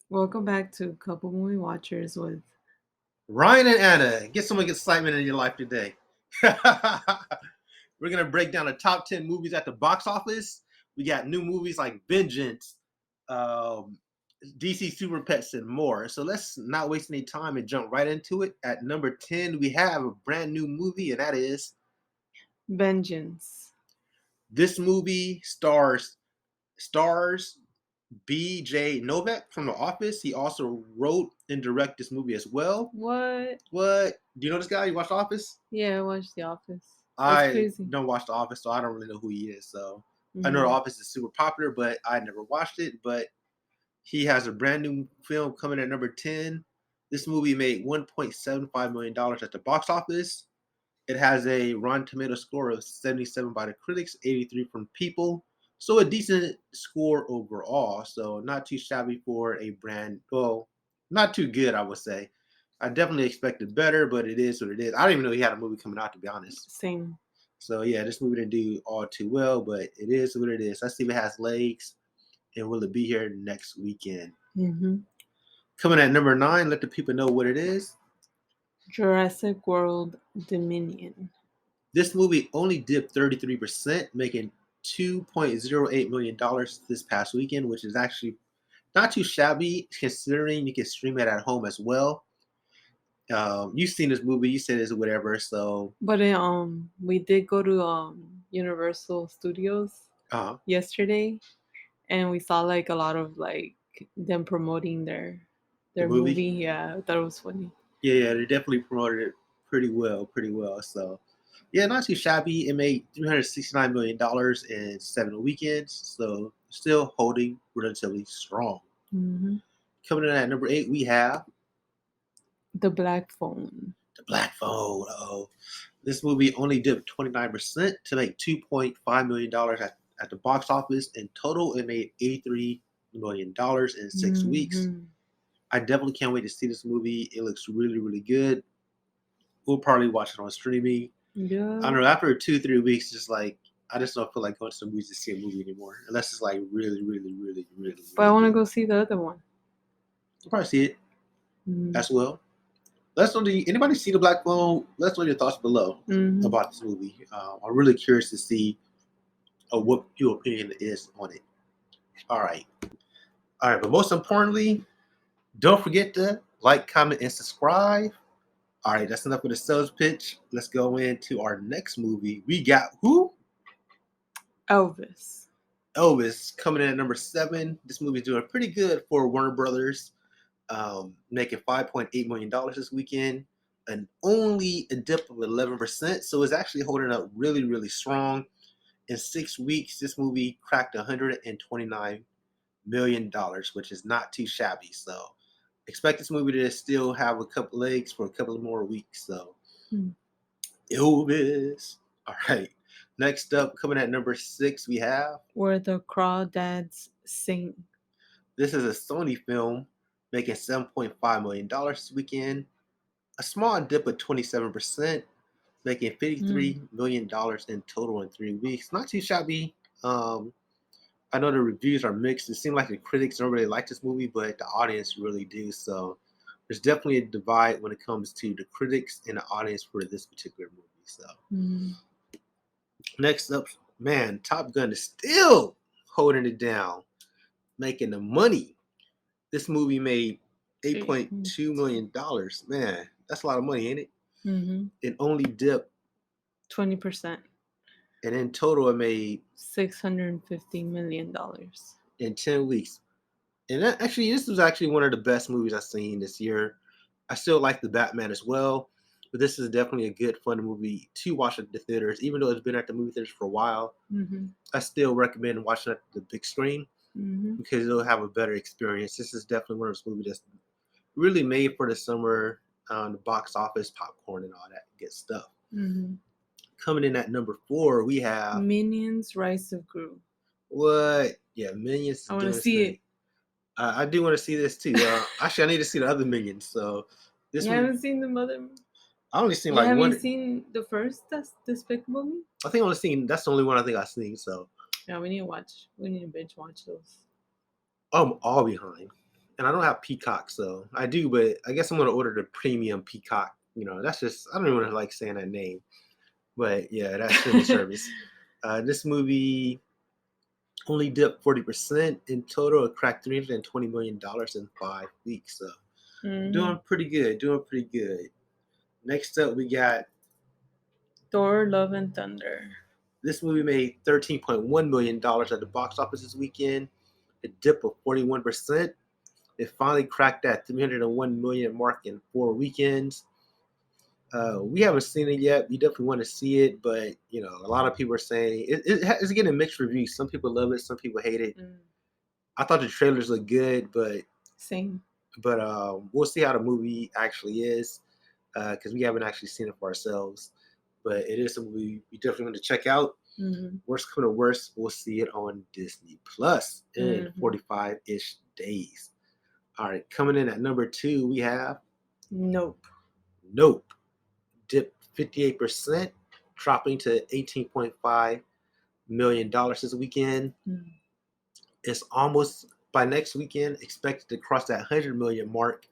Welcome back to Couple Movie Watchers with Ryan and Anna, get some excitement in your life today. We're going to break down the top 10 movies at the box office. We got new movies like Vengeance, um, DC Super Pets, and more. So let's not waste any time and jump right into it. At number 10, we have a brand new movie, and that is Vengence. this movie stars B.J. Novak from The Office. He also wrote and directed this movie as well. What? What? Do you know this guy? You watch The Office? Yeah, I watched The Office. That's I crazy. don't watch The Office, so I don't really know who he is. So I know The Mhm. Office is super popular, but I never watched it. But he has a brand new film coming at number 10. This movie made $1.75 million at the box office. It has a Rotten Tomato score of 77 by the critics, 83 from people. So a decent score overall. So not too shabby for a brand. Well, not too good, I would say. I definitely expected better, but it is what it is. I didn't even know he had a movie coming out, to be honest. Same. So yeah, this movie didn't do all too well, but it is what it is. Let's see if it has legs, and will it be here next weekend? Mhm. Coming at number 9, let the people know what it is. Jurassic World Dominion. This movie only dipped 33%, making $2.08 million this past weekend, which is actually not too shabby considering you can stream it at home as well. You've seen this movie, you said it's whatever, so But we did go to Universal Studios uh, yesterday, and we saw like a lot of like them promoting the their movie, movie. Yeah, I thought it was funny. yeah, they definitely promoted it pretty well. So yeah, not too shabby. It made $369 million in 7 weekends, so still holding relatively strong. Mhm. Coming in at number 8, we have The Black Phone. The Black Phone. Oh, this movie only dipped 29% to make $2.5 million at the box office. In total, it made $83 million in 6 weeks. Mhm. I definitely can't wait to see this movie. It looks really good. We'll probably watch it on streaming. I Yeah. don't know, after 2, 3 weeks, just like I just don't feel like going to the movies to see a movie anymore. Unless it's like But I really want to good. go see the other one. I'll probably see it Mm. as well. Let's know. Anybody see the Black Phone? Let's know your thoughts below Hmm. about this movie. I'm really curious to see what your opinion is on it. All right, all right. But most importantly, don't forget to like, comment, and subscribe. All right, that's enough with the sales pitch. Let's go into our next movie. We got who? Elvis. Elvis coming in at number 7. This movie's doing pretty good for Warner Brothers, making $5.8 million this weekend, and only a dip of 11%. So it's actually holding up really strong. In 6 weeks, this movie cracked $129 million, which is not too shabby. So expect this movie to still have a couple legs for a couple of more weeks. So Hmm. Elvis. All right. Next up, coming at number 6, we have Where the Crawdads Sing. this is a Sony film making $7.5 million this weekend. A small dip of 27%, making Mm. $53 million in total in 3 weeks. Not too shabby. Um, I know the reviews are mixed. It seems like the critics don't really like this movie, but the audience really do. So there's definitely a divide when it comes to the critics and the audience for this particular movie. So Mm. next up, man, Top Gun is still holding it down, making the money. This movie made $8.2 million. Man, that's a lot of money, ain't it? Mm-hmm. It only dipped, 20%. and in total, it made $650 million. in 10 weeks. And actually, this was actually one of the best movies I've seen this year. I still like the Batman as well, but this is definitely a good, fun movie to watch at the theaters. Even though it's been at the movie theaters for a while, Mm-hmm. I still recommend watching it at the big screen Mm-hmm. because you'll have a better experience. This is definitely one of those movies that's really made for the summer, the box office, popcorn, and all that good stuff. Mm-hmm. Coming in at number 4, we have Minions Rise of Gru. what? Yeah, Minions is I want doing to this see thing. it. I do want to see this too. Actually, I need to see the other Minions. So this You movie, haven't seen the mother. I only seen You like haven't one. seen the first that's Despicable Me? I think I only seen that's the only one I think I've seen. So Yeah, we need to watch. We need to binge watch those. I'm all behind. and I don't have Peacock, so I do, but I guess I'm gonna order the premium Peacock. That's just I don't even like saying that name, but yeah, that streaming service. This movie only dipped 40% in total. It cracked $320 million in 5 weeks, so Mm. doing pretty good. Doing pretty good. Next up, we got Thor: Love and Thunder. this movie made $13.1 million at the box office this weekend, a dip of 41%. It finally cracked that 301 million mark in 4 weekends. We haven't seen it yet. We definitely want to see it, but a lot of people are saying it's getting mixed reviews. Some people love it, some people hate it. Mm. I thought the trailers looked good, Same. but we'll see how the movie actually is because we haven't actually seen it for ourselves. But it is something we definitely want to check out. Mm-hmm. Worst come to worst, we'll see it on Disney Plus in Mm-hmm. 45-ish days. All right, coming in at number 2, we have Nope. Nope. Dipped 58%, dropping to $18.5 million this weekend. Mm. It's almost, by next weekend, expected to cross that 100 million mark.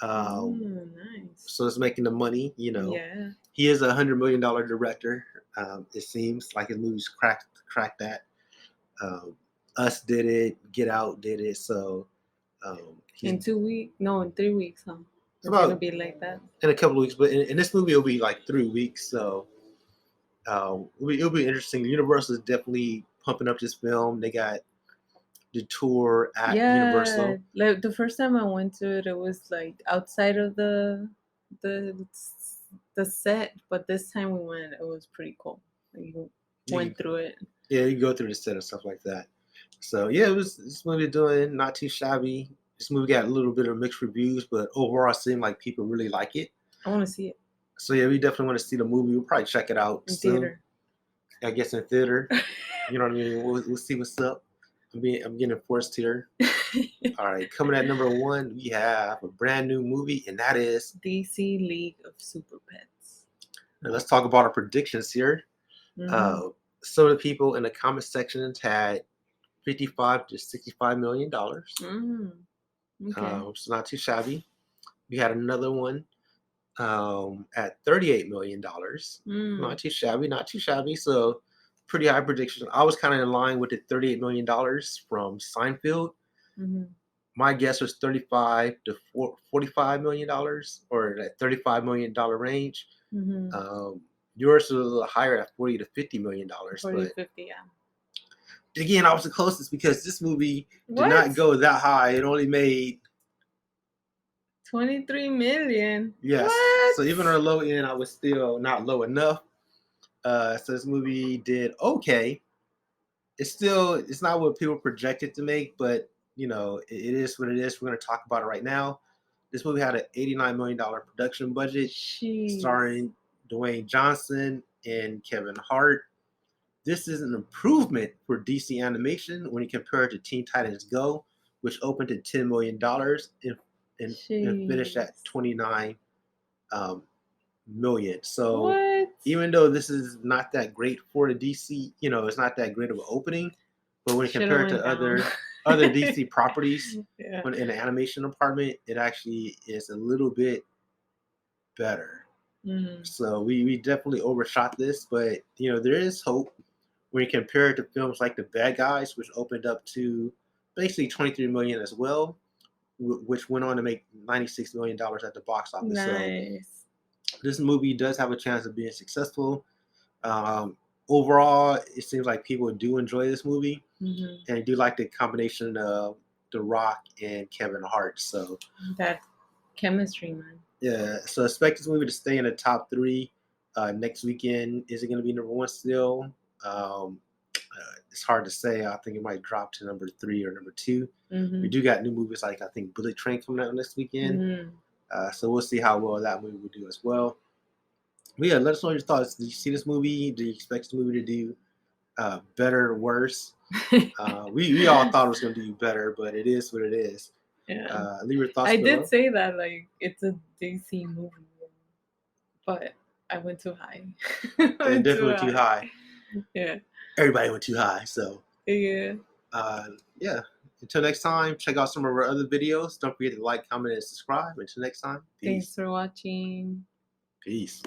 Nice. So it's making the money, Yeah. He is a $100 million director. It seems like his movies cracked that. Us did it, Get Out did it. So he's In 2 weeks? No, in 3 weeks, huh? It's gonna about be like that. in a couple of weeks, but in this movie it'll be like 3 weeks. So it'll be interesting. Universal is definitely pumping up this film. They got the tour at Yeah, Universal. like the first time I went to it, it was like outside of the the set, but this time we went, it was pretty cool. Like, you You, went through it. yeah, you go through the set and stuff like that. So yeah, this movie doing not too shabby. This movie got a little bit of mixed reviews, but overall, it seemed like people really like it. I want to see it So yeah, we definitely want to see the movie. We'll probably check it out in soon. theater. I guess in theater. You know what I mean? We'll see what's up. I'm getting forced here. All right, coming at number 1, we have a brand new movie, and that is. DC League of Super Pets. Now let's talk about our predictions here. Mm-hmm. Some of the people in the comment sections had $55 to $65 million. Okay. So not too shabby. We had another one at $38 million. Not too shabby, not too shabby. So pretty high prediction. I was kind of in line with the $38 million from Seinfeld. Mm-hmm. My guess was $35 to $45 million, or that $35 million range. Mm-hmm. Yours was a little higher at $40 to $50 million, 40 but 50, yeah. again, I was the closest because this movie did What? not go that high. It only made 23 million. yes. What? So even on the low end, I was still not low enough. So this movie did okay. It's not what people projected to make, but it is what it is. We're going to talk about it right now. This movie had an $89 million production budget, Jeez. starring Dwayne Johnson and Kevin Hart. This is an improvement for DC animation when you compare it to Teen Titans Go, which opened at $10 million and finished at 29 million. So What? even though this is not that great for the DC, it's not that great of an opening, but when you compare it to other DC properties Yeah. in the animation department, it actually is a little bit better. Mm-hmm. So we definitely overshot this, but there is hope when you compare it to films like The Bad Guys, which opened up to basically 23 million as well, which went on to make $96 million at the box office. Nice. So this movie does have a chance of being successful. Overall, it seems like people do enjoy this movie, and do like the combination of The Rock and Kevin Hart. So that chemistry, man. Yeah, so expect this movie to stay in the top 3 next weekend. Is it going to be number 1 still? It's hard to say. I think it might drop to number 3 or number 2. We do got new movies like I think Bullet Train coming out next weekend. So we'll see how well that movie will do as well. But yeah, let us know your thoughts. Did you see this movie? Do you expect this movie to do better or worse? We all thought it was going to do better, but it is what it is. Yeah. Leave your thoughts I below. did say that like it's a DC movie, but I went too high. It definitely went too high. Yeah. Everybody went too high. So Yeah. yeah. Until next time, check out some of our other videos. Don't forget to like, comment, and subscribe. Until next time, Thanks peace. for watching. Peace.